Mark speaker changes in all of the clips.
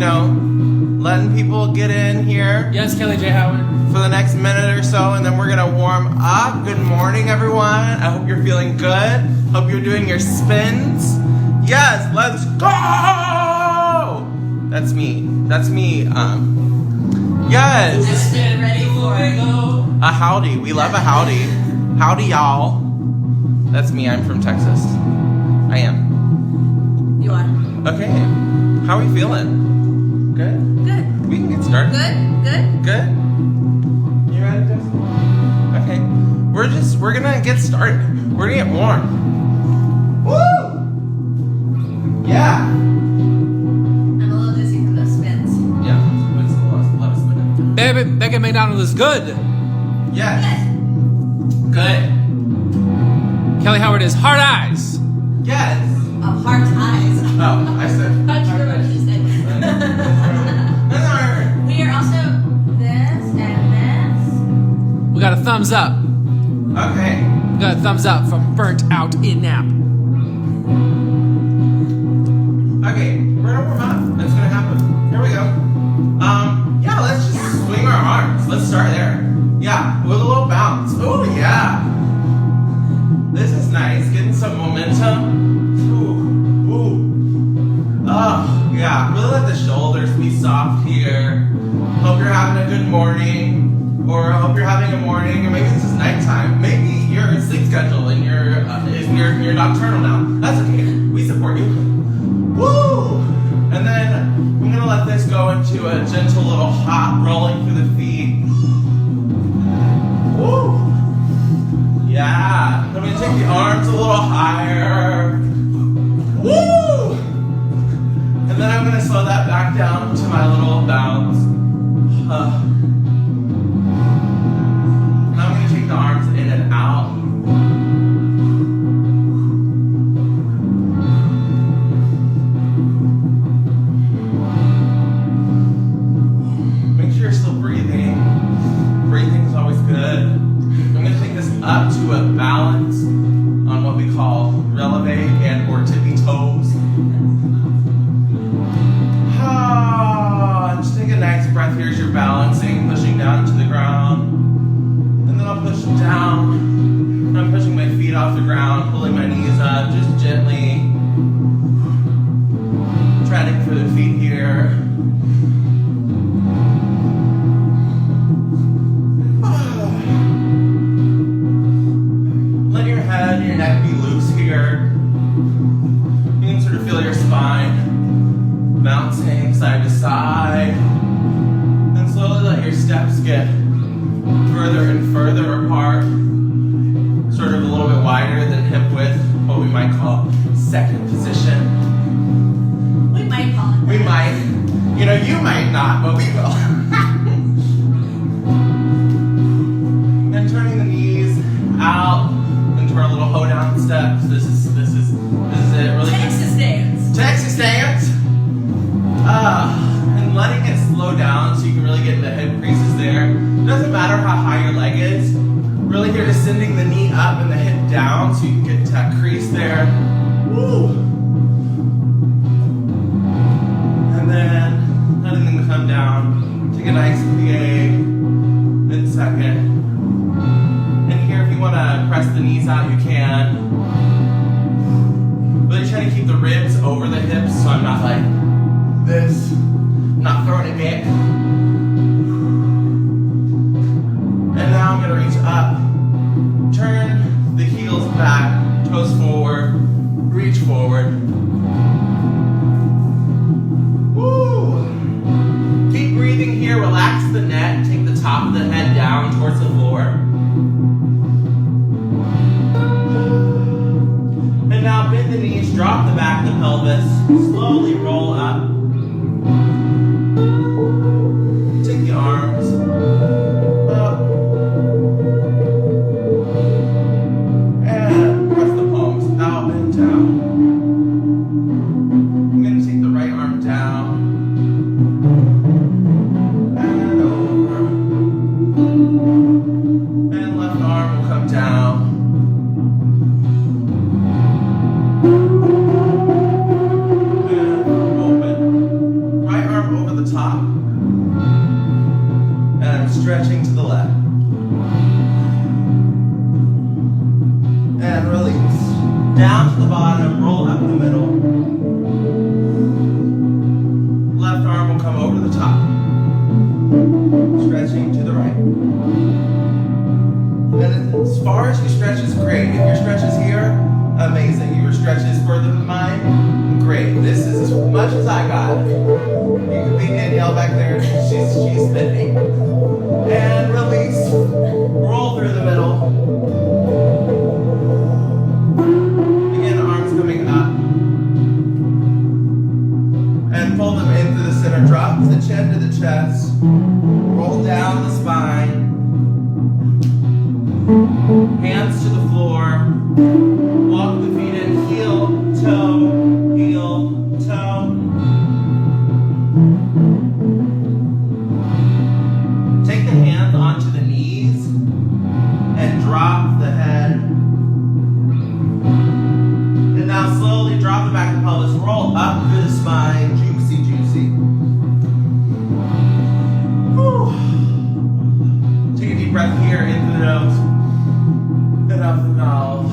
Speaker 1: letting people get in here.
Speaker 2: Yes, Kelly J. Howard.
Speaker 1: For the next minute or so, and then we're gonna warm up. Good morning, everyone. I hope you're feeling good. Hope you're doing your spins. Yes, let's go! That's me. Yes.
Speaker 3: Spin ready for it.
Speaker 1: A howdy. We love a howdy. Howdy, y'all. That's me. I'm from Texas. I am.
Speaker 3: You are.
Speaker 1: Okay. How are we feeling? Good?
Speaker 3: Good.
Speaker 1: We can get started.
Speaker 3: Good.
Speaker 1: Good? You ready, Justin? Okay. We're gonna get started. We're gonna get warm. Woo! Yeah.
Speaker 3: I'm a little dizzy from those spins.
Speaker 1: Yeah. It's a lot of spinning.
Speaker 2: Baby, Becca McDonald is good.
Speaker 1: Yes. Good.
Speaker 2: Kelly Howard is hard eyes.
Speaker 1: Yes.
Speaker 3: Heart eyes.
Speaker 1: Oh, I said.
Speaker 3: Not sure what you said.
Speaker 1: That's all right.
Speaker 3: We are also this and this.
Speaker 2: We got a thumbs up.
Speaker 1: Okay.
Speaker 2: We got a thumbs up from Burnt Out in Nap.
Speaker 1: Okay, we're gonna warm up. That's gonna happen. Here we go. Yeah, let's just swing our arms. Let's start there. Yeah, with a little bounce. Oh yeah. This is nice. Getting some momentum. Ooh. Oh, yeah. Really let the shoulders be soft here. Hope you're having a good morning. Or I hope you're having a morning, or maybe this is nighttime. Maybe your sleep schedule and you're nocturnal now. That's okay. We support you. Woo! And then I'm gonna let this go into a gentle little hop rolling through the feet. Woo! Yeah. I'm gonna take the arms a little higher. Woo! And then I'm gonna slow that back down to my little bounce. And I'm gonna take the arms in and out. Make sure you're still breathing. Breathing is always good. I'm gonna take this up to a balance on what we call releve and or tippy toes. Just take a nice breath here as you're balancing, pushing down to the ground. And then I'll push down. I'm pushing my feet off the ground, pulling my knees up, just gently. Treading for the feet here. Let your head and your neck be loose here. You can sort of feel your spine bouncing side to side. And slowly let your steps get further and further apart. Sort of a little bit wider than hip width, what we might call second position.
Speaker 3: We might call it.
Speaker 1: We might. You might not, but we will. And turning the knees out into our little hoedown steps. This is it. Really. Texas dance. And letting it slow down so you can really get the hip creases there. Doesn't matter how high your leg is. Really here just sending the knee up and the hip down so you can get that crease there. Woo! And then letting them come down. Take a nice plie in second. And here if you want to press the knees out, you can. Really trying to keep the ribs over the hips so I'm not like this, not throwing it back. And now I'm gonna reach up, turn the heels back, toes forward, reach forward. Woo! Keep breathing here, relax the neck, take the top of the head down towards the floor. And now bend the knees, drop the back of the pelvis, slowly roll up. Take the arms up and press the palms out and down. I'm going to take the right arm down and over, and left arm will come down. And open. Right arm down to the bottom, roll up the middle. Left arm will come over the top. Stretching to the right. And as far as your stretch is great. If your stretch is here, amazing. If your stretch is further than mine, great. This is as much as I got. You can be Danielle back there. She's spinning. And release. Roll through the middle. Again, arms coming up. And pull them into the center. Drop the chin to the chest. Roll down the spine. Hands to the floor. Walk the feet in. Heel, toe, heel, toe. Take the hands onto the knees and drop the head. And now slowly drop the back of the pelvis. Roll up through the spine. Juicy, juicy. Whew. Take a deep breath here into the nose. And out the mouth.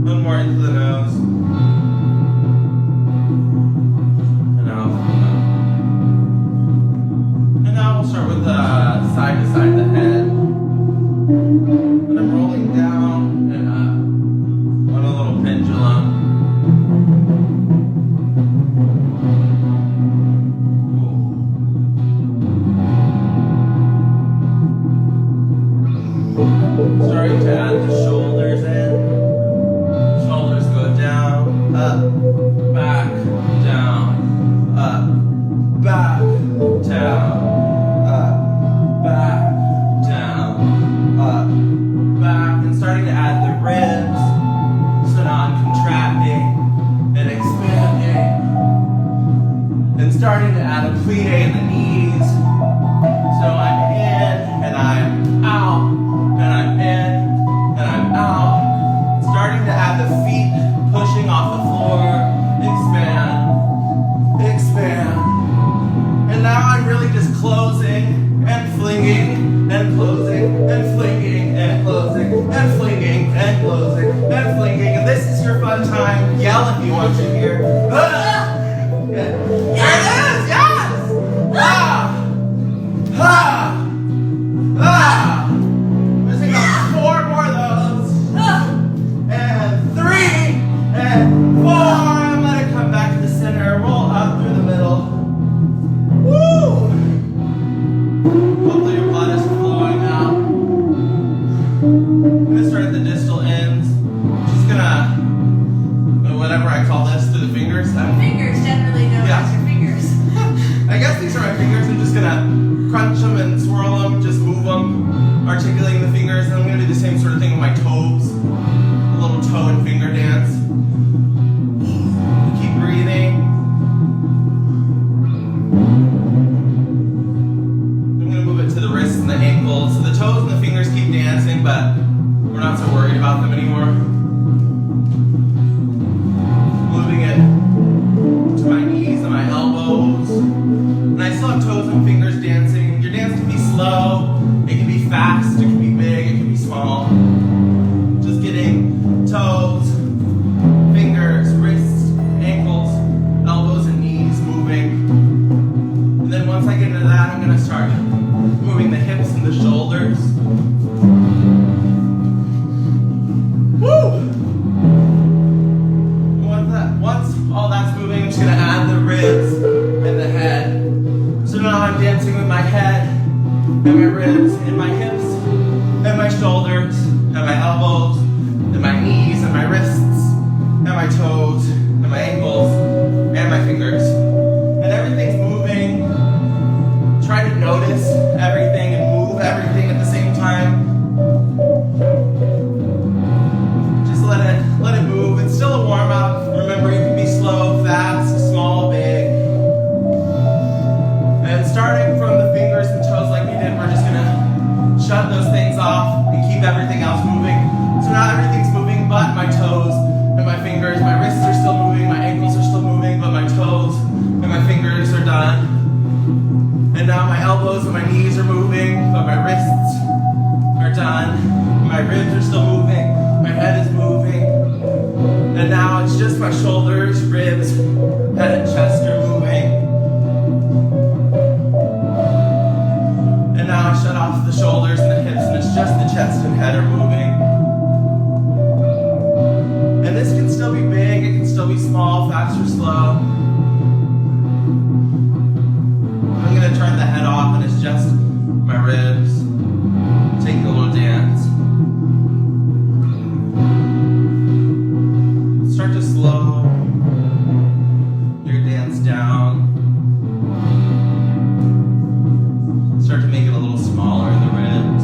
Speaker 1: One more into the nose. And out the mouth. And now we'll start with the side to side of the head. And I'm rolling down and up on a little pendulum. Starting to add the shoulders in. Shoulders go down, up, back, down, up, back, down, up, back, down, up, back. And starting to add the ribs. So now I'm contracting and expanding. And starting to add a plie in the knees. So I'm in and I'm out. And I'm in, and I'm out. Starting to add the feet pushing off the floor. Expand, expand. And now I'm really just closing and flinging and closing and flinging and closing and flinging and closing and flinging. And this is your fun time. Yell if you want to hear. Ah! There it is, yes! Ah! Ah! Ah! Four more of those. And three. And four. And let it come back to the center. Roll up through the middle. Woo! Hopefully your blood is flowing out. I'm going to start at the distal ends. Just going to, whatever I call this, through the fingers.
Speaker 3: Fingers, generally known as your fingers.
Speaker 1: I guess these are my fingers. I'm just going to crunch them and swirl them. Just move them. Articulating the fingers, and I'm going to do the same sort of thing with my toes. A little toe and finger dance. Keep breathing. I'm going to move it to the wrists and the ankles. So the toes and the fingers keep dancing, but we're not so worried about them anymore. Moving it to my knees and my elbows. And I still have toes and fingers dancing. Your dance can be slow. It can be fast, it can be big, it can be small. Just getting toes, fingers, wrists, ankles, elbows, and knees moving. And then once I get into that, I'm going to start moving the hips and the shoulders. Woo! Once all that's moving, I'm just going to add the ribs and the head. So now I'm dancing with my head. And my ribs, and my hips, and my shoulders, and my elbows, and my knees, and my wrists, and my toes, and my ankles, and my fingers. And everything's moving. Try to notice everything and move everything at the same time. Just let it move. It's still a warm-up. Remember, it can be slow, fast, small, big. And starting from the fingers and toes like we did, we're just gonna shut those things off and keep everything else moving. So now everything's moving but my toes and my fingers. My wrists are still moving, my ankles are still moving, but my toes and my fingers are done. And now my elbows and my knees are moving, but my wrists are done. My ribs are still moving, my head is moving. it's just my shoulders, ribs, head and chest are moving. And now I shut off the shoulders and the hips, and it's just the chest and head are moving. And this can still be big, it can still be small, fast or slow. I'm gonna turn the head off and it's just my ribs. Take a little dance. Start to slow your dance down. Start to make it a little smaller in the ribs.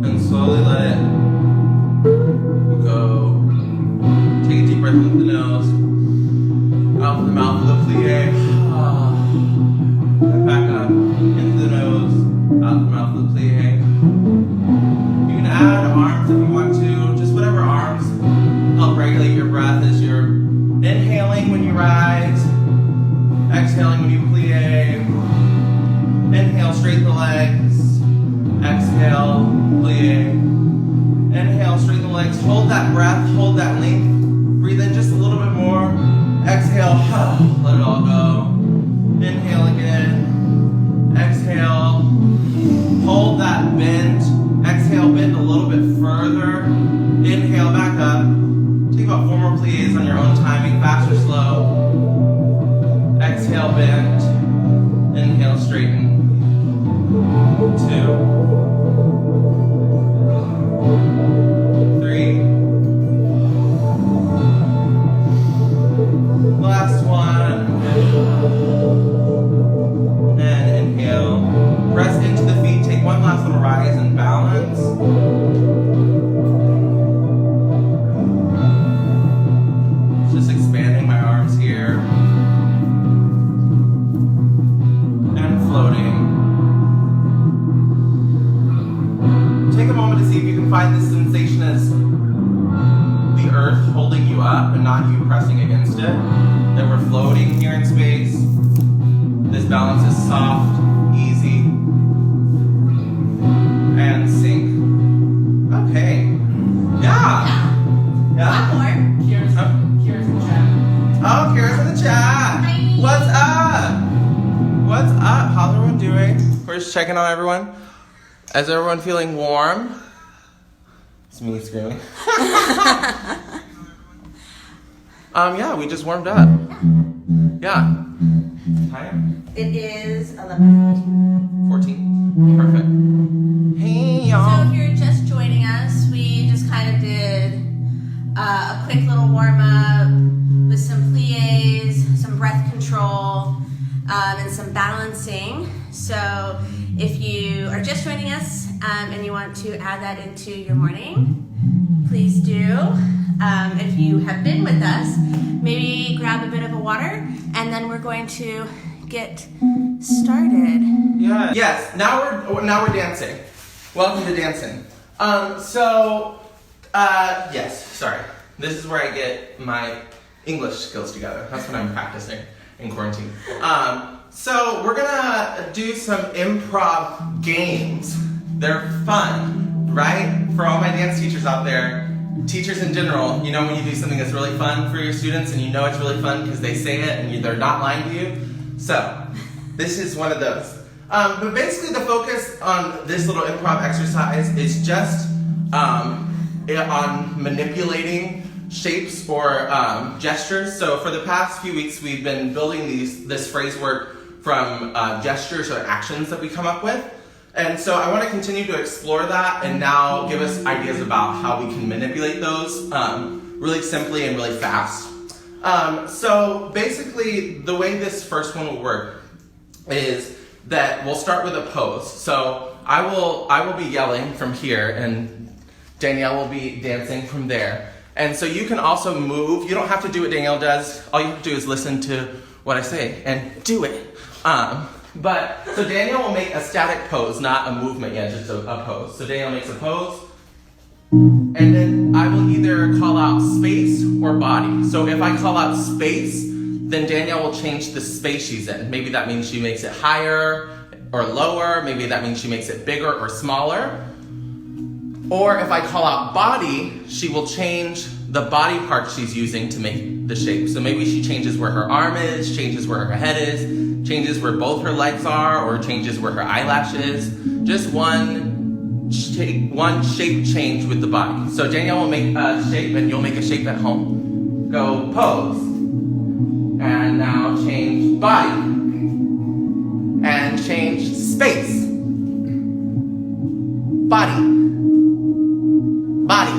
Speaker 1: And slowly let it go. Take a deep breath with the nose. Out of the mouth of the plie. And back up into the nose. Out of the mouth of the plie. You can add arms if you want to. Just whatever arms help regulate your breath as you're inhaling when you rise. Exhaling when you plie. Inhale, straighten the legs. Exhale, plie. Inhale, straighten the legs. Hold that breath, hold that length. Breathe in just a little bit more. Exhale, let it all go. Inhale again. Exhale. Hold that bend. Exhale, bend a little bit further. Inhale, back up. Take about 4 more plies on your own timing, fast or slow. Exhale, bend. Inhale, straighten. 2, 3. Last one. And inhale. Press into the feet. Take one last little rise and balance. Just expanding my arms here. And floating. Take a moment to see if you can find this sensation as the earth holding you up and not you pressing against it. That we're floating here in space. This balance is soft, easy, and sink. Okay. Yeah. Yeah.
Speaker 3: One more.
Speaker 2: Kira's in the chat.
Speaker 1: Oh, Kira's in the chat.
Speaker 3: Hi.
Speaker 1: What's up? What's up? How's everyone doing? We're just checking on everyone. Is everyone feeling warm? It's me screaming. Yeah, we just warmed up. Yeah. Time?
Speaker 3: It is 11:14.
Speaker 1: 14? Perfect. Hey,
Speaker 3: So
Speaker 1: y'all.
Speaker 3: if you're just joining us, we just kind of did a quick little warm up with some plies, some breath control, and some balancing. So if you are just joining us and you want to add that into your morning, please do. If you have been with us, maybe grab a bit of a water, and then we're going to get started.
Speaker 1: Yeah. Yes. Now we're dancing. Welcome to dancing. Yes. Sorry. This is where I get my English skills together. That's when I'm practicing in quarantine. So we're gonna do some improv games. They're fun, right? For all my dance teachers out there, teachers in general, you know when you do something that's really fun for your students and you know it's really fun because they say it and they're not lying to you? So, this is one of those. But basically the focus on this little improv exercise is just on manipulating shapes or gestures. So for the past few weeks we've been building this phrase work from gestures or actions that we come up with. And so I want to continue to explore that and now give us ideas about how we can manipulate those really simply and really fast. So basically the way this first one will work is that we'll start with a pose. So I will be yelling from here and Danielle will be dancing from there. And so you can also move. You don't have to do what Danielle does. All you have to do is listen to what I say and do it. So Danielle will make a static pose, not a movement yet, just a pose. So Danielle makes a pose, and then I will either call out space or body. So if I call out space, then Danielle will change the space she's in. Maybe that means she makes it higher or lower. Maybe that means she makes it bigger or smaller. Or if I call out body, she will change the body part she's using to make the shape. So maybe she changes where her arm is, changes where her head is, changes where both her legs are, or changes where her eyelash is. Just one shape change with the body. So Danielle will make a shape, and you'll make a shape at home. Go pose. And now change body. And change space. Body. Body.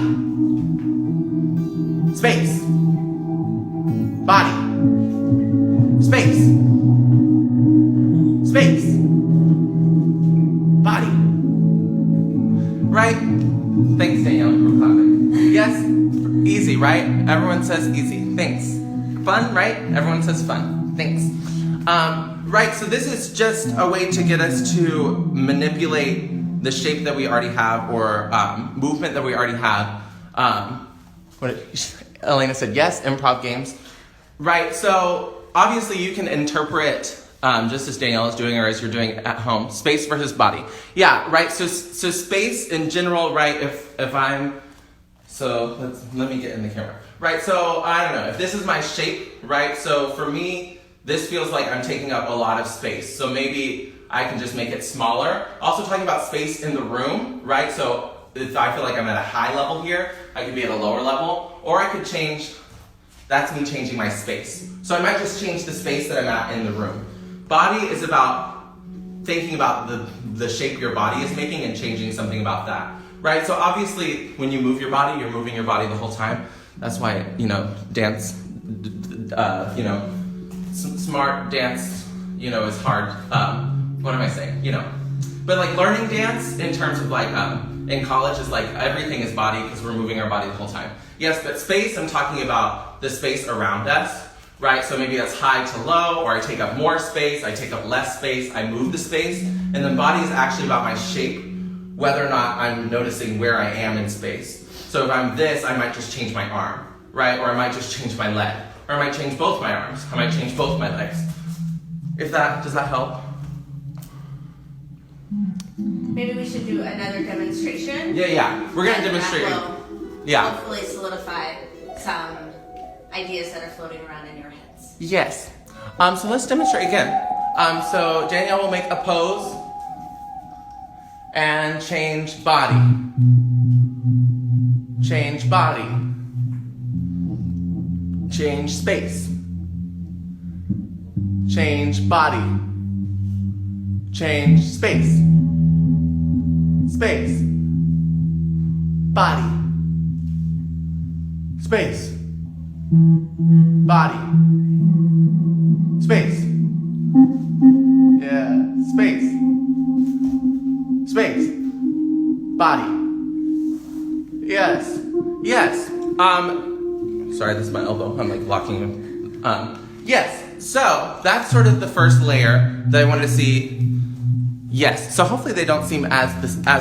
Speaker 1: Space. Body. Space. Space. Body. Right? Thanks, Danielle, for clapping. Yes? Easy, right? Everyone says easy. Thanks. Fun, right? Everyone says fun. Thanks. Right, so this is just a way to get us to manipulate the shape that we already have, or movement that we already have. Elena said yes, improv games. Right, so obviously you can interpret, just as Danielle is doing or as you're doing at home, space versus body. Yeah, right, so space in general, right, if I'm, so let me get in the camera. Right, so I don't know, if this is my shape, right, so for me, this feels like I'm taking up a lot of space. So maybe I can just make it smaller. Also talking about space in the room, right? So if I feel like I'm at a high level here, I could be at a lower level, or I could change, that's me changing my space. So I might just change the space that I'm at in the room. Body is about thinking about the shape your body is making and changing something about that, right? So obviously when you move your body, you're moving your body the whole time. That's why, dance, smart dance, is hard. What am I saying? But like learning dance in terms of like, in college is like everything is body because we're moving our body the whole time. Yes, but space, I'm talking about the space around us, right? So maybe that's high to low, or I take up more space, I take up less space, I move the space. And then body is actually about my shape, whether or not I'm noticing where I am in space. So if I'm this, I might just change my arm, right? Or I might just change my leg. Or I might change both my arms. I might change both my legs. Does that help?
Speaker 3: Maybe we should do another demonstration.
Speaker 1: Yeah. We're gonna demonstrate.
Speaker 3: Hopefully solidify some ideas that are floating around in your heads.
Speaker 1: Yes. So let's demonstrate again. So Danielle will make a pose and change body. Change body. Change space. Change body. Change space. Space. Body. Space. Body. Space. Yeah. Space. Space. Body. Yes. Yes. Sorry, this is my elbow. I'm like locking them. Yes. So that's sort of the first layer that I wanted to see. Yes. So hopefully they don't seem as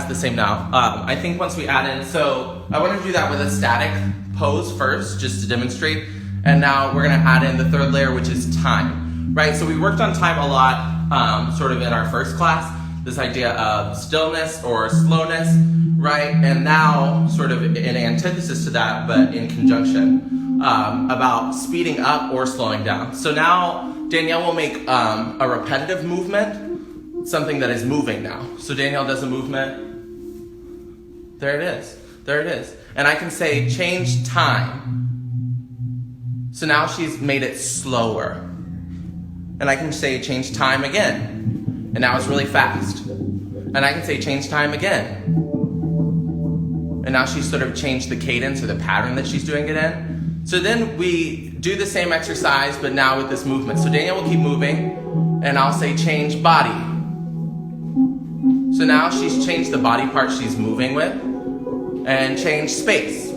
Speaker 1: the same now. I think once we add in, so I want to do that with a static pose first, just to demonstrate. And now we're gonna add in the third layer, which is time, right? So we worked on time a lot, sort of in our first class, this idea of stillness or slowness, right? And now sort of in antithesis to that, but in conjunction, about speeding up or slowing down. So now Danielle will make a repetitive movement, something that is moving now. So Danielle does a movement. There it is. There it is. And I can say change time. So now she's made it slower. And I can say change time again. And now it's really fast. And I can say change time again. And now she's sort of changed the cadence or the pattern that she's doing it in. So then we do the same exercise, but now with this movement. So Danielle will keep moving, and I'll say change body. So now she's changed the body part she's moving with, and change space.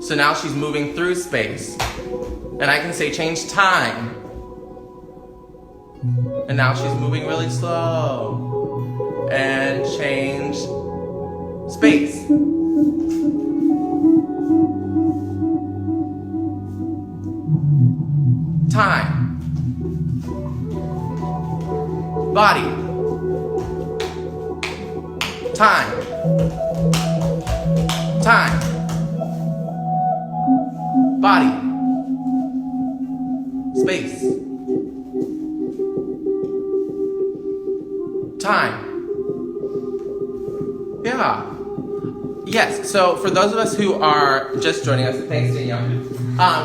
Speaker 1: So now she's moving through space. And I can say change time. And now she's moving really slow. And change space. Body. Time. Time. Body. Space. Time. Yeah. Yes, so for those of us who are just joining us, thanks Danielle.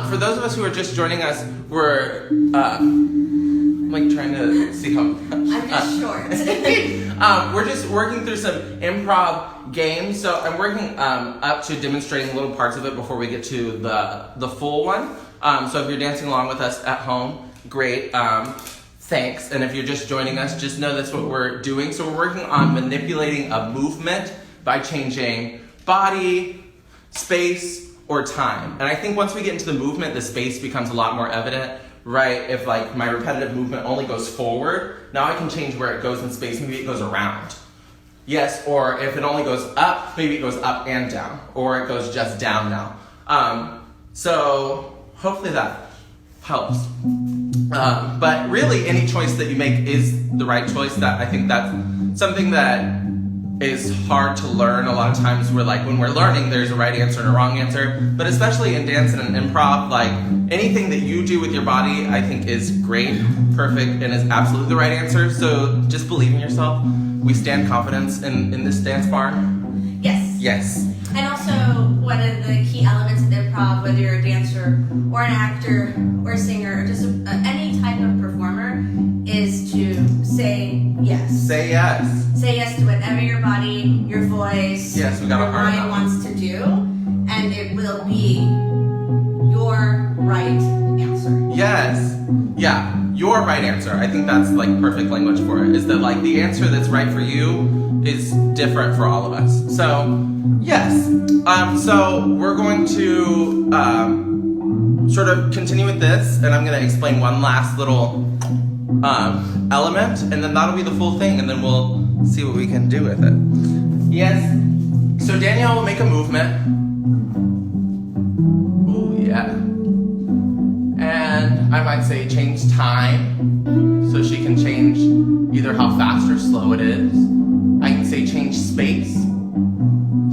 Speaker 1: For those of us who are just joining us, we're, I'm like trying to see how.
Speaker 3: I'm just short.
Speaker 1: We're just working through some improv games, so I'm working up to demonstrating little parts of it before we get to the full one. So if you're dancing along with us at home, great. Thanks. And if you're just joining us, just know that's what we're doing. So we're working on manipulating a movement by changing body, space, or time. And I think once we get into the movement, the space becomes a lot more evident, right? If like my repetitive movement only goes forward, now I can change where it goes in space. Maybe it goes around. Yes, or if it only goes up, maybe it goes up and down, or it goes just down now. So hopefully that helps. But really, any choice that you make is the right choice. That I think that's something that is hard to learn. A lot of times we're like, when we're learning, there's a right answer and a wrong answer. But especially in dance and in improv, like anything that you do with your body, I think is great, perfect, and is absolutely the right answer. So just believe in yourself. We stand confidence in this dance bar.
Speaker 3: Yes.
Speaker 1: Yes.
Speaker 3: And also, one of the key elements of improv, whether you're a dancer or an actor or a singer or just any type of performer, is to say yes.
Speaker 1: Say yes.
Speaker 3: Say yes to whatever your body, your voice,
Speaker 1: Yes, we got
Speaker 3: your
Speaker 1: a hard
Speaker 3: mind wants to do, and it will be your right answer.
Speaker 1: Yes. Yeah. Your right answer. I think that's like perfect language for it. Is that like the answer that's right for you is different for all of us. So yes. So we're going to sort of continue with this, and I'm going to explain one last little element, and then that'll be the full thing, and then we'll see what we can do with it. Yes. So Danielle will make a movement. Ooh, yeah. And I might say change time, so she can change either how fast or slow it is. I can say change space,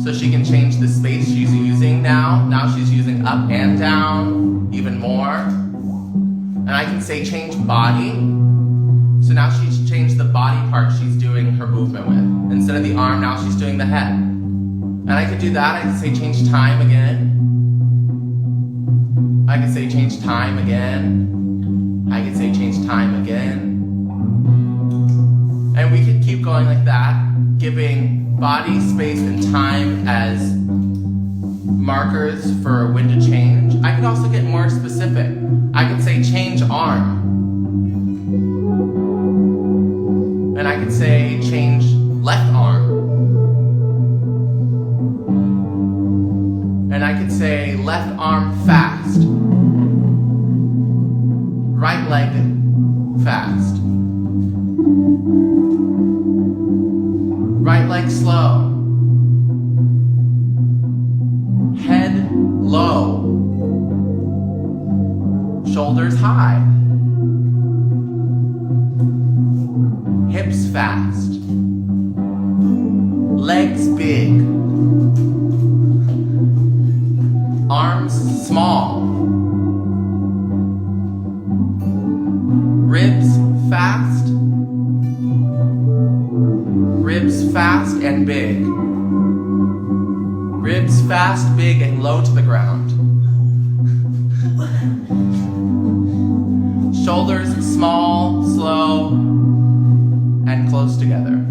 Speaker 1: so she can change the space she's using now. Now she's using up and down even more. And I can say change body, so now she's changed the body part she's doing her movement with. Instead of the arm, now she's doing the head. And I could do that. I could say change time again. I could say change time again. I could say change time again. And we could keep going like that, giving body, space, and time as markers for when to change. I could also get more specific. I could say change arm. And I could say change left arm. And I could say left arm fast. Right leg fast. Right leg slow. Head low. Shoulders high. Hips fast. Legs big. Arms small. Ribs fast. Ribs fast and big. Ribs fast, big, and low to the ground. Shoulders small, slow, and close together.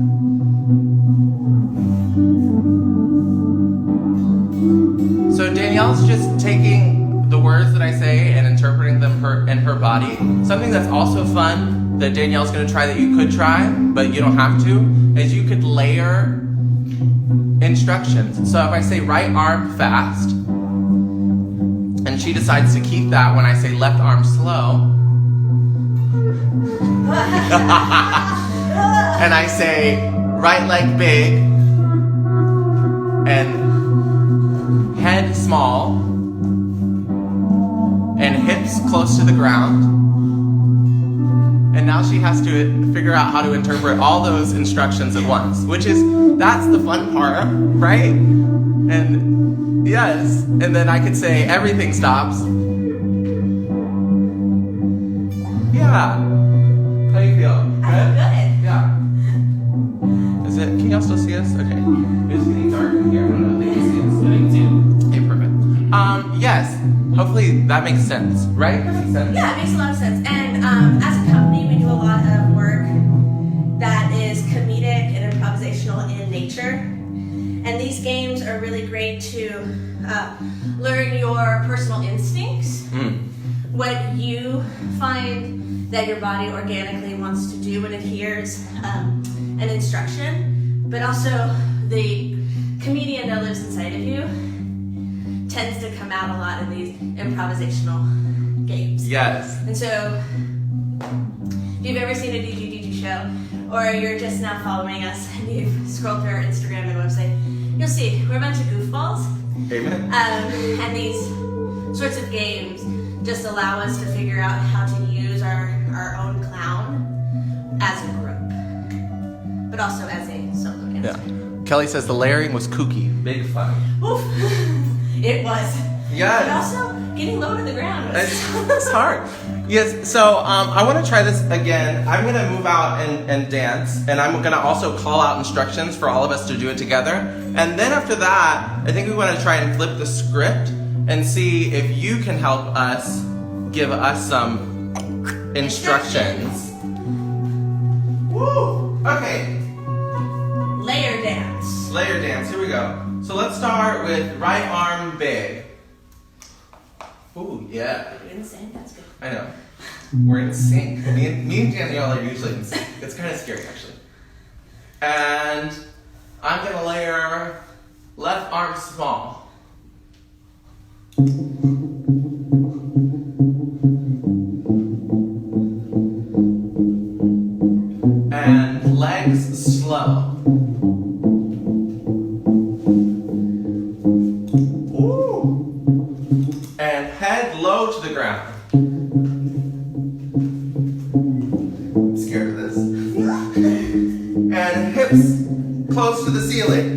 Speaker 1: So Danielle's just taking the words that I say and interpreting them in her body. Something that's also fun that Danielle's going to try that you could try, but you don't have to, is you could layer instructions. So if I say right arm fast, and she decides to keep that when I say left arm slow, and I say right leg big, and head small, and hips close to the ground, and and now she has to figure out how to interpret all those instructions at once, that's the fun part, right? And yes, and then I could say everything stops. Yeah. How do you feel? Good?
Speaker 3: Good.
Speaker 1: Yeah. Can y'all still see us? Okay. It's getting dark in here. I don't know if they can see us.
Speaker 2: I think too.
Speaker 1: Okay, perfect. Yes. Hopefully that makes sense, right? That makes sense.
Speaker 3: Yeah, it makes a lot of sense. And as a company, we do a lot of work that is comedic and improvisational in nature. And these games are really great to learn your personal instincts, what you find that your body organically wants to do when it hears an instruction, but also the comedian that lives inside of you tends to come out a lot in these improvisational games.
Speaker 1: Yes.
Speaker 3: And so, if you've ever seen a DGDG show, or you're just now following us and you've scrolled through our Instagram and website, you'll see we're a bunch of goofballs.
Speaker 1: Amen.
Speaker 3: And these sorts of games just allow us to figure out how to use our own clown as a group, but also as a solo dancer.
Speaker 1: Yeah. Kelly says the layering was kooky. Big fun.
Speaker 3: Oof. It was.
Speaker 1: Yes.
Speaker 3: But also, getting low to the ground was...
Speaker 1: It's hard. Yes, so I want to try this again. I'm going to move out and dance, and I'm going to also call out instructions for all of us to do it together. And then after that, I think we want to try and flip the script and see if you can help us give us some instructions. Woo! Okay.
Speaker 3: Layer dance.
Speaker 1: Layer dance, here we go. So let's start with right arm big. Ooh, yeah.
Speaker 3: You're in sync, that's good.
Speaker 1: I know. We're in sync. Me and Danielle are usually in sync. It's kind of scary, actually. And I'm going to layer left arm small. And legs slow. And head low to the ground. I'm scared of this. And hips close to the ceiling.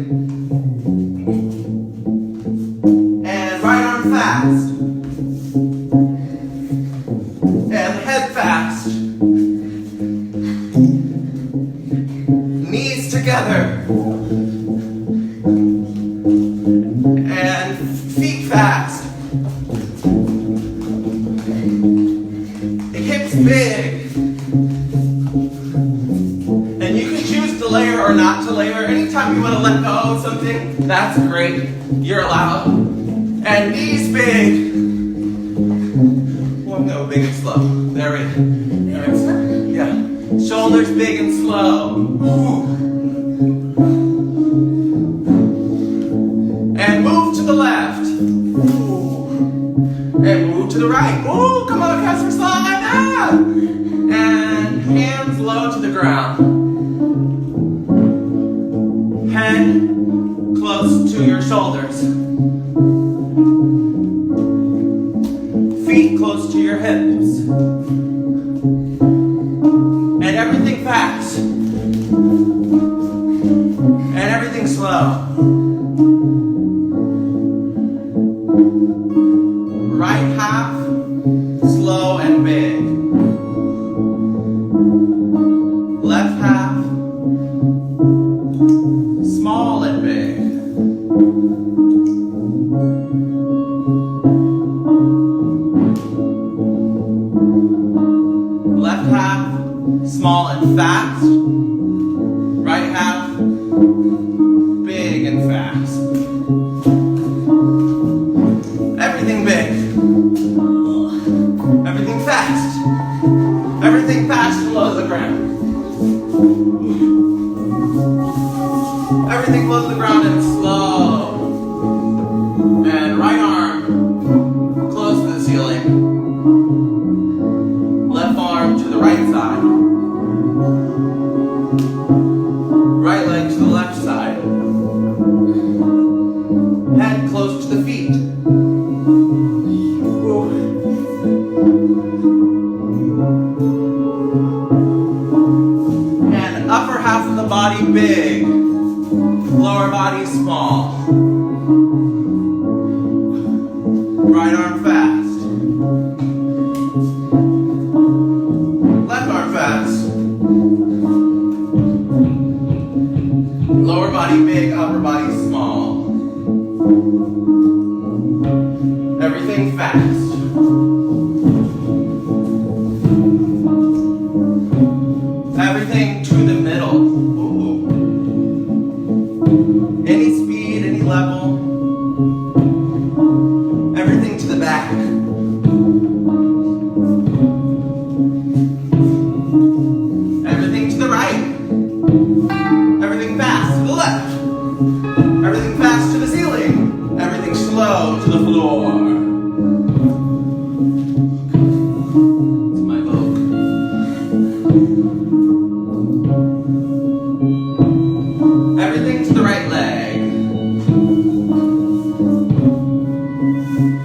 Speaker 1: And right arm fast. And head fast. Knees together. And feet fast. Hips big. And you can choose to layer or not to layer. Anytime you want to let go of something, that's great. You're allowed. And knees big. Well, no, big and slow. There we go. Yeah. Shoulders big and slow. Ooh. And move to the left. Ooh. And move to the right. Ooh, come on, cats, we're slowing down. And hands low to the ground. Head close to your shoulders. Feet close to your hips. And everything fast. And everything slow. Right half, slow and big. Left half, small and big. Left half, small and fast. Right half, big and fast. Everything big. Everything fast. Everything fast below the ground. Everything below the ground and slow. And right arm close to the ceiling. Left arm to the right side. Right arm fast. Left arm fast. Lower body big, upper body small. Everything fast. Everything to the middle. Ooh. Any speed, any level. Everything to the back. Everything to the right. Everything fast to the left. Everything fast to the ceiling. Everything slow to the floor. It's my book. Everything to the right leg.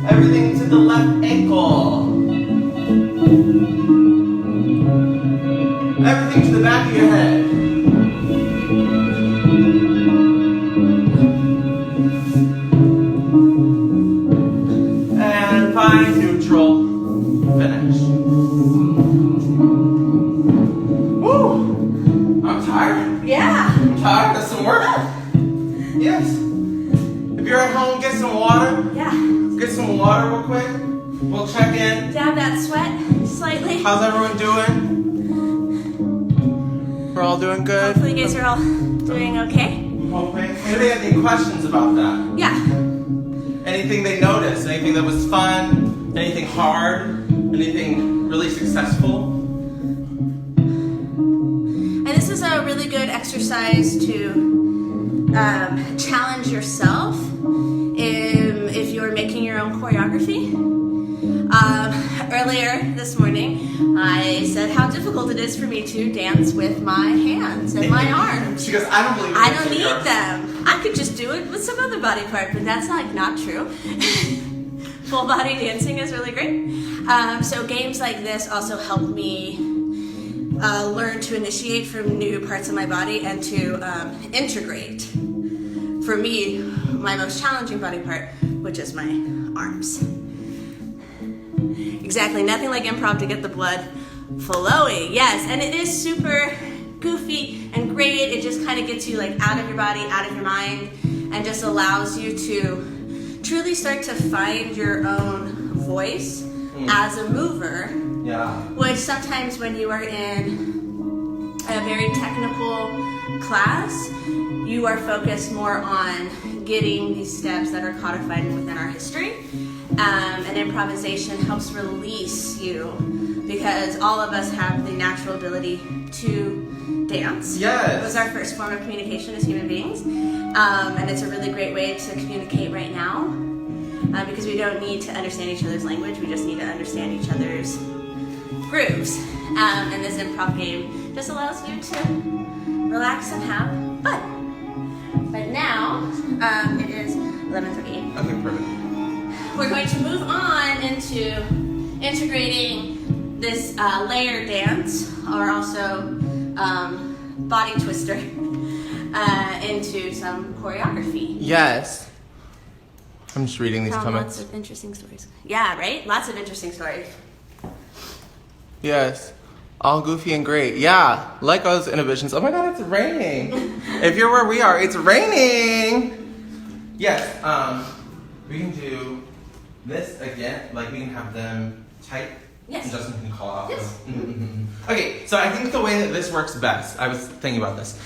Speaker 1: Everything to the left ankle. Everything to the back of your head. And find neutral. Finish. Woo! I'm tired.
Speaker 3: Yeah.
Speaker 1: I'm tired of some work. Yes. If you're at home, get some water.
Speaker 3: Yeah.
Speaker 1: Get some water real quick. We'll check in.
Speaker 3: Dab that sweat slightly.
Speaker 1: How's everyone doing? We're all doing good?
Speaker 3: Hopefully you guys are all doing okay.
Speaker 1: Okay. Anybody have any questions about that?
Speaker 3: Yeah.
Speaker 1: Anything they noticed? Anything that was fun? Anything hard? Anything really successful?
Speaker 3: And this is a really good exercise to challenge yourself if you're making your own choreography. Earlier this morning, I said how difficult it is for me to dance with my hands and my arms.
Speaker 1: She goes, I don't believe it.
Speaker 3: I don't need them. I could just do it with some other body part, but that's like not true. Full body dancing is really great. So games like this also help me learn to initiate from new parts of my body and to integrate. For me, my most challenging body part, which is my arms. Exactly, nothing like improv to get the blood flowing. Yes, and it is super goofy and great. It just kind of gets you like out of your body, out of your mind, and just allows you to truly start to find your own voice as a mover.
Speaker 1: Yeah.
Speaker 3: Which sometimes when you are in a very technical class, you are focused more on getting these steps that are codified within our history. And improvisation helps release you because all of us have the natural ability to dance.
Speaker 1: Yes.
Speaker 3: It was our first form of communication as human beings. And it's a really great way to communicate right now because we don't need to understand each other's language. We just need to understand each other's grooves. And this improv game just allows you to relax and have fun. But now, it is 11:38.
Speaker 1: Okay, perfect.
Speaker 3: We're going to move on into integrating this layer dance, or also body twister, into some choreography.
Speaker 1: Yes. I'm just reading these
Speaker 3: Found
Speaker 1: comments.
Speaker 3: lots of interesting stories. Yeah, right? Lots of interesting stories.
Speaker 1: Yes. All goofy and great. Yeah. Like us inhibitions. Oh my god, it's raining. If you're where we are, it's raining. Yes. We can do this again. Like we can have them type.
Speaker 3: Yes.
Speaker 1: And Justin can call out.
Speaker 3: Yes.
Speaker 1: Okay, so I think the way that this works best, I was thinking about this.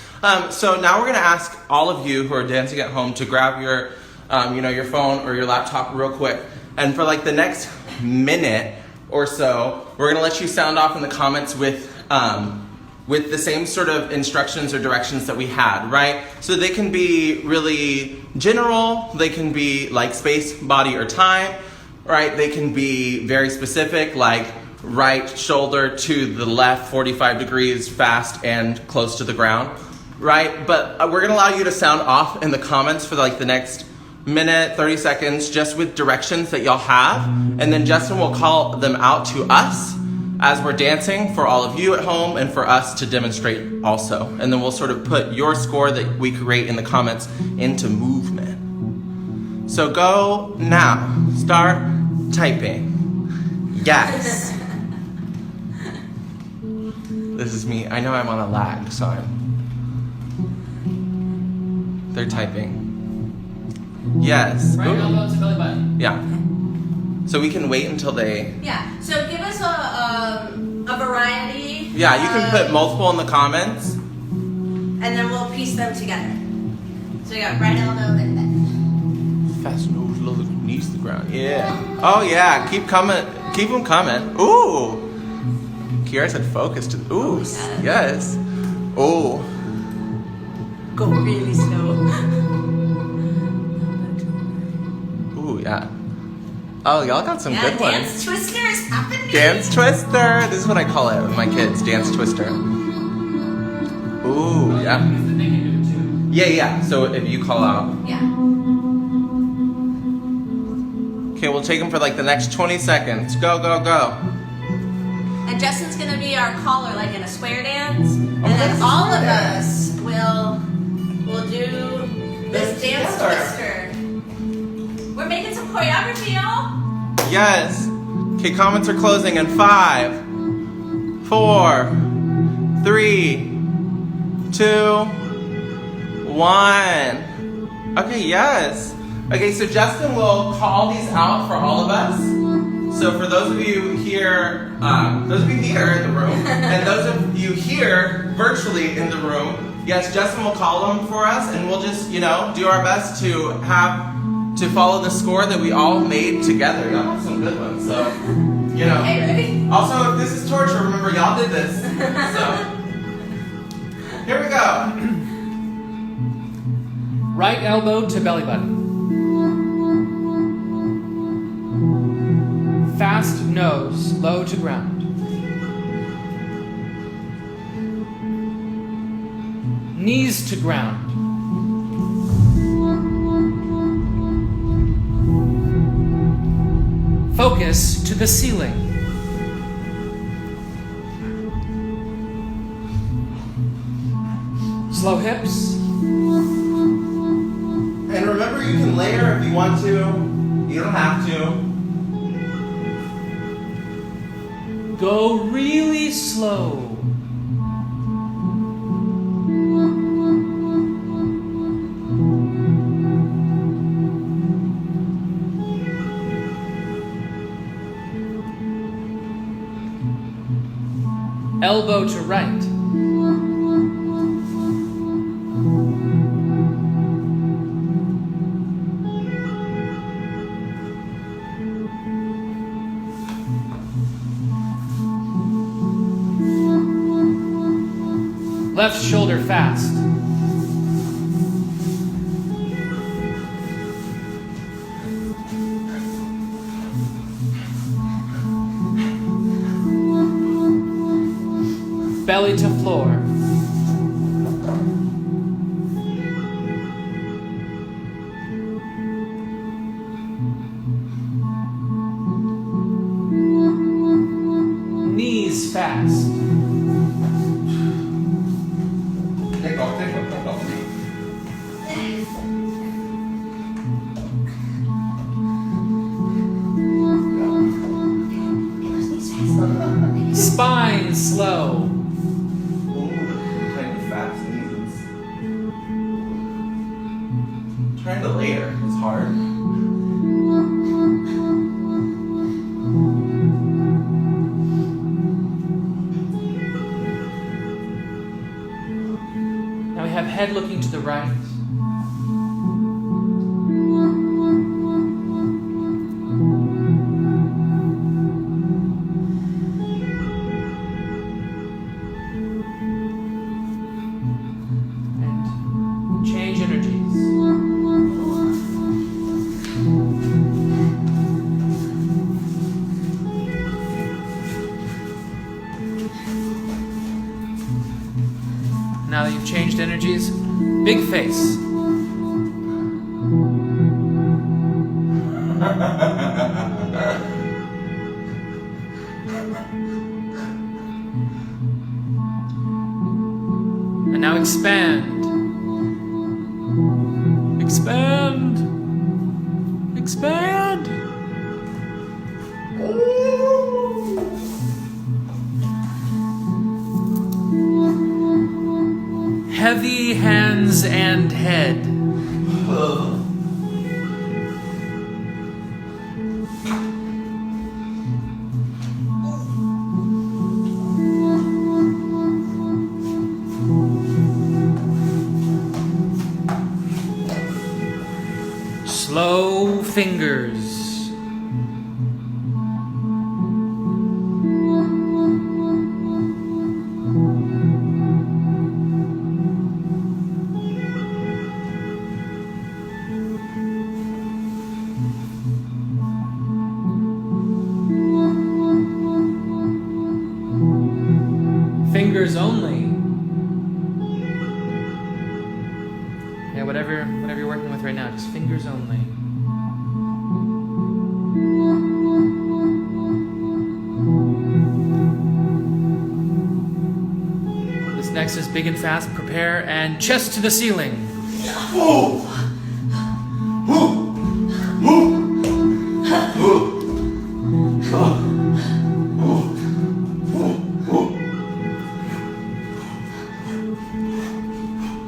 Speaker 1: So now we're gonna ask all of you who are dancing at home to grab your, your phone or your laptop real quick. And for like the next minute or so, we're gonna let you sound off in the comments with the same sort of instructions or directions that we had, right? So they can be really general, they can be like space, body, or time, right? They can be very specific, like right shoulder to the left, 45 degrees, fast and close to the ground, right? But we're gonna allow you to sound off in the comments for like the next minute, 30 seconds, just with directions that y'all have. And then Justin will call them out to us as we're dancing for all of you at home and for us to demonstrate also. And then we'll sort of put your score that we create in the comments into movement. So go now. Start typing. Yes. This is me. I know I'm on a lag, so they're typing. Yes.
Speaker 2: Right elbow to belly button.
Speaker 1: Yeah. So we can wait until they...
Speaker 3: Yeah, so give us a variety.
Speaker 1: Yeah, you can put multiple in the comments.
Speaker 3: And then we'll piece them together. So you got right elbow, then that.
Speaker 1: Fast nose, low knees to the ground. Yeah. Oh yeah, keep coming. Keep them coming. Ooh. Kiara said focus to... Ooh, yes. Ooh.
Speaker 3: Go really slow.
Speaker 1: Ooh, yeah. Oh, y'all got some good ones.
Speaker 3: Dance twister is happening.
Speaker 1: Dance twister. This is what I call it with my kids. Dance twister. Ooh, yeah.
Speaker 2: Because they can do it too.
Speaker 1: Yeah. So if you call out.
Speaker 3: Yeah.
Speaker 1: Okay, we'll take them for like the next 20 seconds. Go, go, go.
Speaker 3: And Justin's gonna be our caller, like in a square dance, and
Speaker 1: that's
Speaker 3: then
Speaker 1: a
Speaker 3: all
Speaker 1: square
Speaker 3: of
Speaker 1: dance.
Speaker 3: us will do this dance
Speaker 1: together.
Speaker 3: twister. We're making some choreography, y'all.
Speaker 1: Yes. Okay, comments are closing in 5, 4, 3, 2, 1. Okay, yes. Okay, so Justin will call these out for all of us. So for those of you here in the room, and those of you here virtually in the room, yes, Justin will call them for us, and we'll just, do our best to follow the score that we all made together. Y'all have some good ones, so,
Speaker 3: Hey, ready?
Speaker 1: Also, if this is torture, remember y'all did this. So, here we go.
Speaker 2: Right elbow to belly button. Fast nose, low to ground. Knees to ground. Focus to the ceiling. Slow hips.
Speaker 1: And remember, you can layer if you want to. You don't have to.
Speaker 2: Go really slow. Elbow to right. Left shoulder fast. Belly to floor. Knees fast.
Speaker 1: Take off.
Speaker 2: Spine slow.
Speaker 1: Trying to fast knees. Trying to layer is hard.
Speaker 2: Now we have head looking to the right. And change energies. Now that you've changed energies, big face. And now expand. Expand. Expand. Heavy hands and head. Slow fingers. Fingers only. Yeah, whatever you're working with right now, just fingers only. This next is big and fast. Prepare and chest to the ceiling.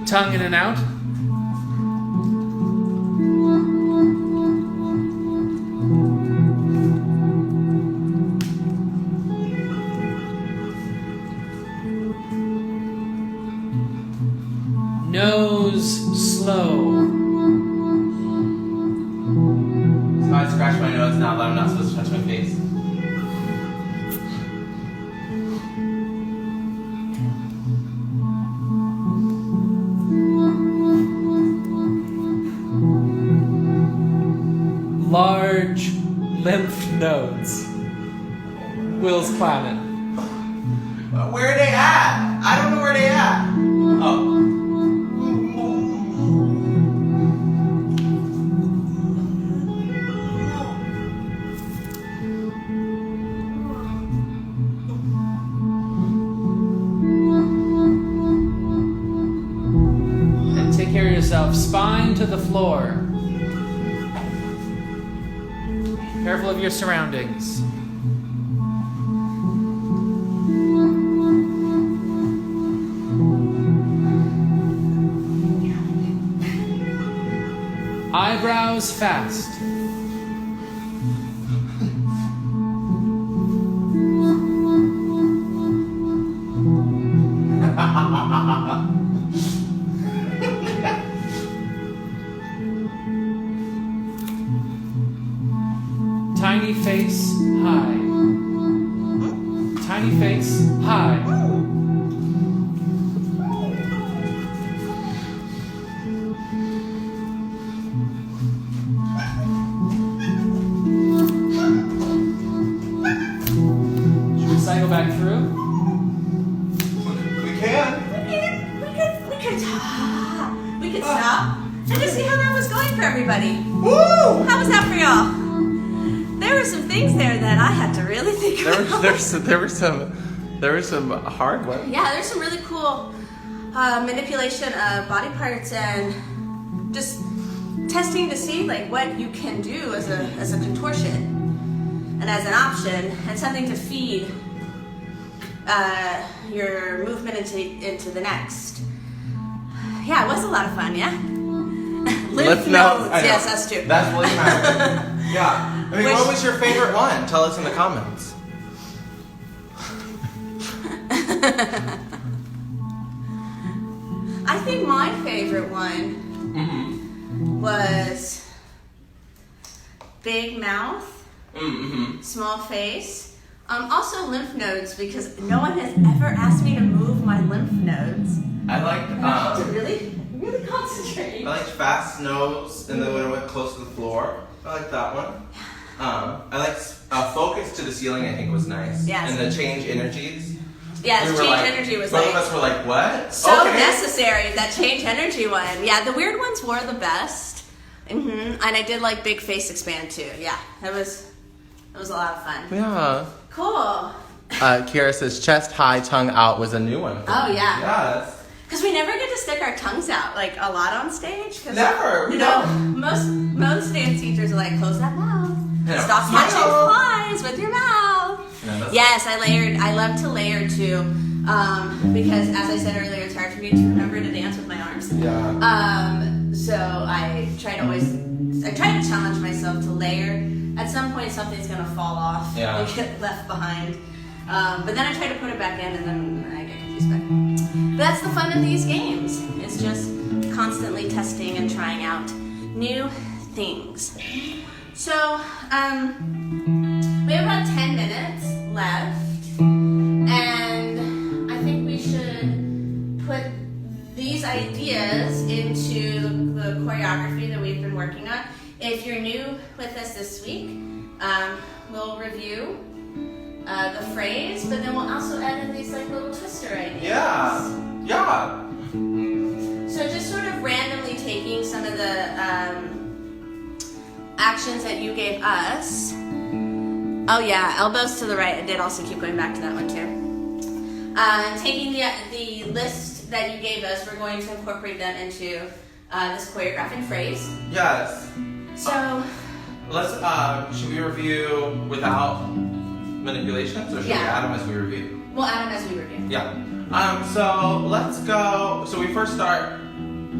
Speaker 2: Tongue in and out. Nose slow.
Speaker 1: So I scratch my nose now that I'm not supposed to touch my face.
Speaker 2: Large lymph nodes. Will's planet.
Speaker 1: Where are they at? I don't know where they at. Oh.
Speaker 2: And take care of yourself. Spine to the floor. Careful of your surroundings. Eyebrows fast. Tiny face high. Tiny face high. Should we cycle back through?
Speaker 1: We can.
Speaker 3: We could stop and just see how that was going for everybody.
Speaker 1: Woo!
Speaker 3: How was that for y'all? There were some things there that I had to really think about.
Speaker 1: There were some hard ones.
Speaker 3: Yeah, there's some really cool manipulation of body parts and just testing to see like what you can do as a contortion and as an option and something to feed your movement into the next. Yeah, it was a lot of fun. Yeah. Lymph nodes. Yes, us too.
Speaker 1: That's really nice. Yeah. I mean,
Speaker 3: Which-
Speaker 1: what was your favorite one? Tell us in the comments.
Speaker 3: I think my favorite one was big mouth, small face. Also lymph nodes, because no one has ever asked me to move my lymph nodes.
Speaker 1: I liked
Speaker 3: And I had to really concentrate.
Speaker 1: I liked fast nose, and then when I went close to the floor, I liked that one. I liked focus to the ceiling. I think was nice.
Speaker 3: Yes.
Speaker 1: And the change energies.
Speaker 3: Yes,
Speaker 1: We were
Speaker 3: change
Speaker 1: like-
Speaker 3: energy was
Speaker 1: both
Speaker 3: like
Speaker 1: of us were like, what?
Speaker 3: so
Speaker 1: Okay.
Speaker 3: necessary. That change energy one. Yeah, the weird ones were the best. And I did like big face expand too. Yeah, that was a lot of fun.
Speaker 1: Yeah.
Speaker 3: Cool.
Speaker 1: Kira says chest high, tongue out was a new one.
Speaker 3: Oh yeah.
Speaker 1: Yes.
Speaker 3: Because we never get to stick our tongues out like a lot on stage. 'Cause,
Speaker 1: Never, we
Speaker 3: You know,
Speaker 1: don't.
Speaker 3: most dance teachers are like, close that mouth.
Speaker 1: Yeah.
Speaker 3: Stop catching
Speaker 1: Smile.
Speaker 3: flies with your mouth.
Speaker 1: Yeah,
Speaker 3: Yes, I love to layer too, because as I said earlier, it's hard for me to remember to dance with my arms.
Speaker 1: Yeah.
Speaker 3: So I try to challenge myself to layer. At some point, something's gonna fall off and get left behind. But then I try to put it back in, and then I get confused back. But that's the fun of these games. It's just constantly testing and trying out new things. So we have about 10 minutes left, and I think we should put these ideas into the choreography that we've been working on. If you're new with us this week, we'll review the phrase, but then we'll also add in these like little twister ideas.
Speaker 1: Yeah.
Speaker 3: So just sort of randomly taking some of the actions that you gave us. Oh yeah, elbows to the right. I did also keep going back to that one too. Taking the list that you gave us, we're going to incorporate them into this choreographing phrase.
Speaker 1: Yes.
Speaker 3: So
Speaker 1: Let's, should we review without manipulations, or should we add them as we review?
Speaker 3: We'll add them as we review.
Speaker 1: Yeah. So let's go, so we first start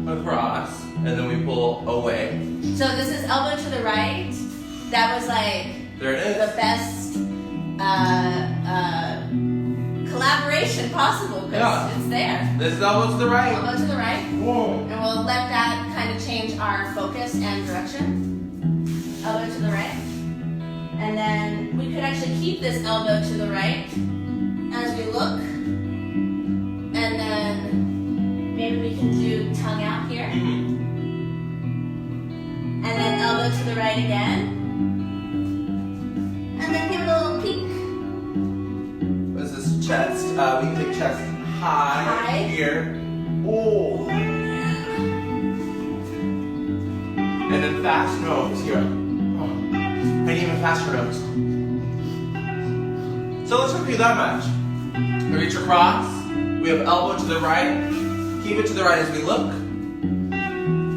Speaker 1: across, and then we pull away.
Speaker 3: So this is elbow to the right. That was like
Speaker 1: There it is.
Speaker 3: the best collaboration possible, because it's there.
Speaker 1: This is elbow to the right.
Speaker 3: Elbow to the right.
Speaker 1: Whoa.
Speaker 3: And we'll let that kind of change our focus and direction. Elbow to the right. And then we could actually keep this elbow to the right as we look. And then maybe we can do tongue out here. And then elbow to the right again. And then give it a little peek.
Speaker 1: This is chest. We can take chest high. Here. Oh. And then fast nose here. And even faster nose. So let's review that much. We reach across. We have elbow to the right. Keep it to the right as we look.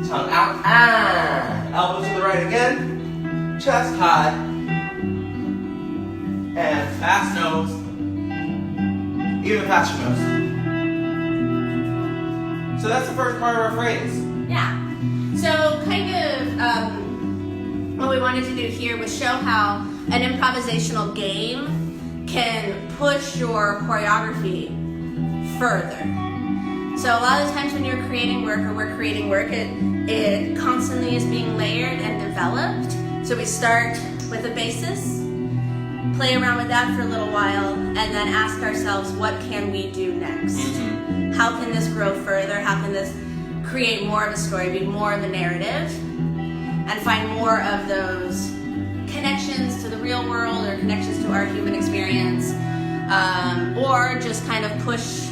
Speaker 1: Tongue out. Elbow to the right again. Chest high. And fast nose. Even faster nose. So that's the first part of our phrase.
Speaker 3: Yeah. So kind of what we wanted to do here was show how an improvisational game can push your choreography further. So a lot of the times when you're creating work, or we're creating work, it constantly is being layered and developed. So we start with a basis, play around with that for a little while, and then ask ourselves, what can we do next? How can this grow further? How can this create more of a story, be more of a narrative, and find more of those connections to the real world, or connections to our human experience, or just kind of push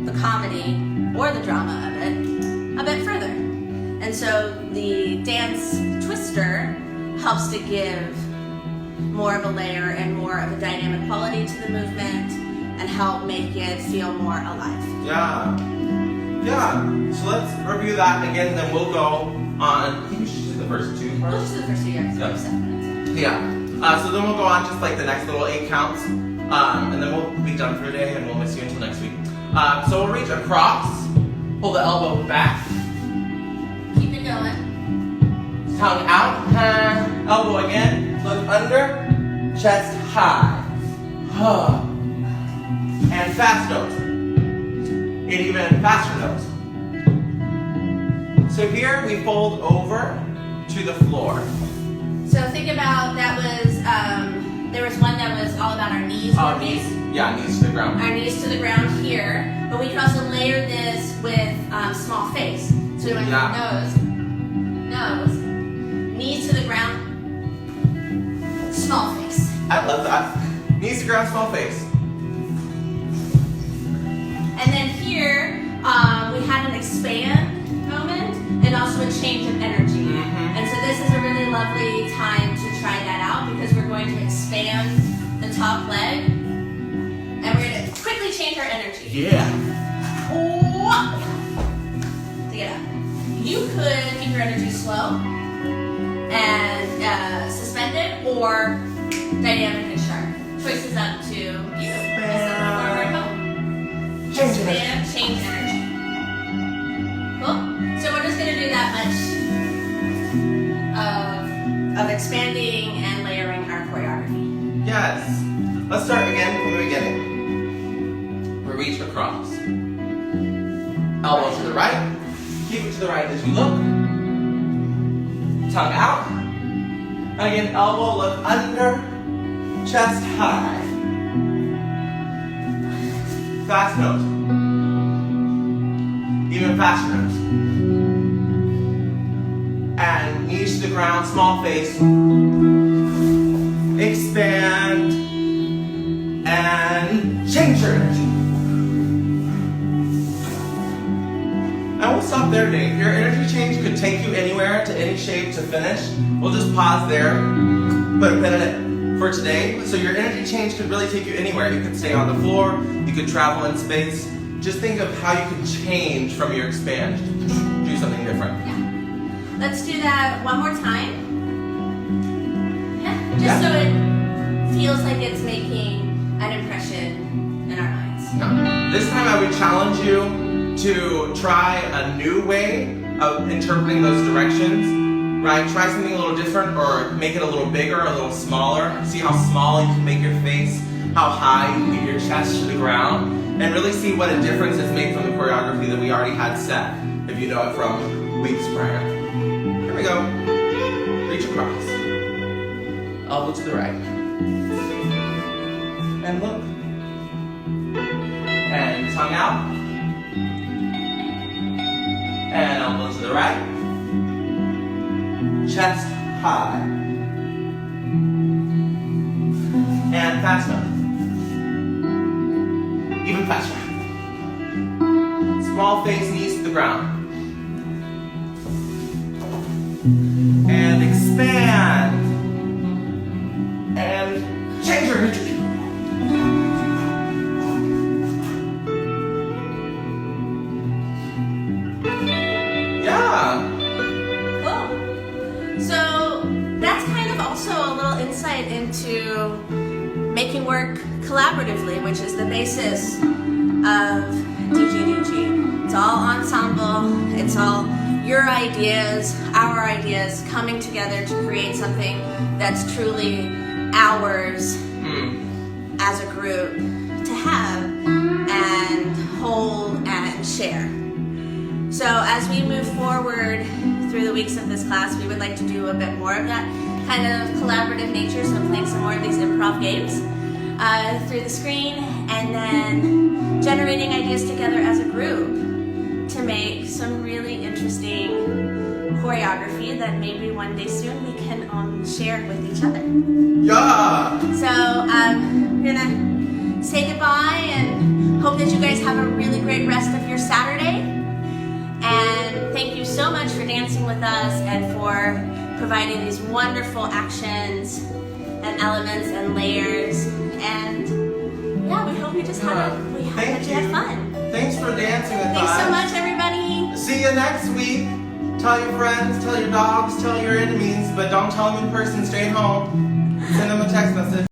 Speaker 3: the comedy or the drama of it a bit further. And so the dance twister helps to give more of a layer and more of a dynamic quality to the movement, and help make it feel more alive.
Speaker 1: Yeah. So let's review that again, then we'll go on. I think we should do the first two
Speaker 3: We'll
Speaker 1: parts.
Speaker 3: just do the first 2 years.
Speaker 1: Yeah.
Speaker 3: 7 minutes.
Speaker 1: Yeah. So then we'll go on just like the next little 8 counts. And then we'll be done for today, and we'll miss you until next week. So we'll reach across, pull the elbow back,
Speaker 3: Keep it going.
Speaker 1: tongue out, elbow again, look under, chest high. And fast nose. And even faster nose. So here we fold over to the floor.
Speaker 3: So think about that was, there was one that was all about our knees.
Speaker 1: Knees. Yeah, knees to the ground.
Speaker 3: Our knees to the ground here, but we can also layer this with small face. So we went nose, knees to the ground, small face.
Speaker 1: I love that. Knees to ground, small face.
Speaker 3: And then here, we had an expand moment and also a change of energy. And so this is a really lovely time to try that out, because we're going to expand the top leg, and we're going to quickly change our energy.
Speaker 1: Yeah.
Speaker 3: To get up. You could keep your energy slow and suspended, or dynamic and sharp. Choice is up to you. As the performer at home. Expand, change energy. Cool? So we're just going to do that much of expanding and layering our choreography.
Speaker 1: Yes. Let's start again from the beginning. We reach across. Elbow to the right. Keep it to the right as you look. Tongue out. And again, elbow look under, chest high. Fast note. Even faster note. And knees to the ground, small face. Expand. And change your energy. And we'll stop there, Dave. Your energy change could take you anywhere to any shape to finish. We'll just pause there, put a pin in it for today. So your energy change could really take you anywhere. You could stay on the floor, you could travel in space. Just think of how you can change from your expand. Do something different.
Speaker 3: Yeah. Let's do that one more time. Yeah. Just so it feels like it's making an impression in our minds.
Speaker 1: No. This time I would challenge you to try a new way of interpreting those directions, right? Try something a little different or make it a little bigger, a little smaller. See how small you can make your face, how high you can get your chest to the ground, and really see what a difference it's made from the choreography that we already had set, if you know it from weeks prior. Here we go. Reach across. Elbow to the right. And look. And tongue out. And elbow to the right. Chest high. And fast note. Even faster. Small face, knees to the ground. And expand. And change your energy.
Speaker 3: Into making work collaboratively, which is the basis of DGDG. It's all ensemble, it's all your ideas, our ideas coming together to create something that's truly ours as a group to have and hold and share. So as we move forward through the weeks of this class, we would like to do a bit more of that kind of collaborative nature, so playing some more of these improv games through the screen, and then generating ideas together as a group to make some really interesting choreography that maybe one day soon we can share with each other.
Speaker 1: Yeah!
Speaker 3: So we're gonna say goodbye and hope that you guys have a really great rest of your Saturday. And thank you so much for dancing with us and for providing these wonderful actions and elements and layers. And yeah, we hope you just had fun.
Speaker 1: Thanks for dancing with us.
Speaker 3: Thanks so much, everybody.
Speaker 1: See you next week. Tell your friends, tell your dogs, tell your enemies, but don't tell them in person, stay home. Send them a text message.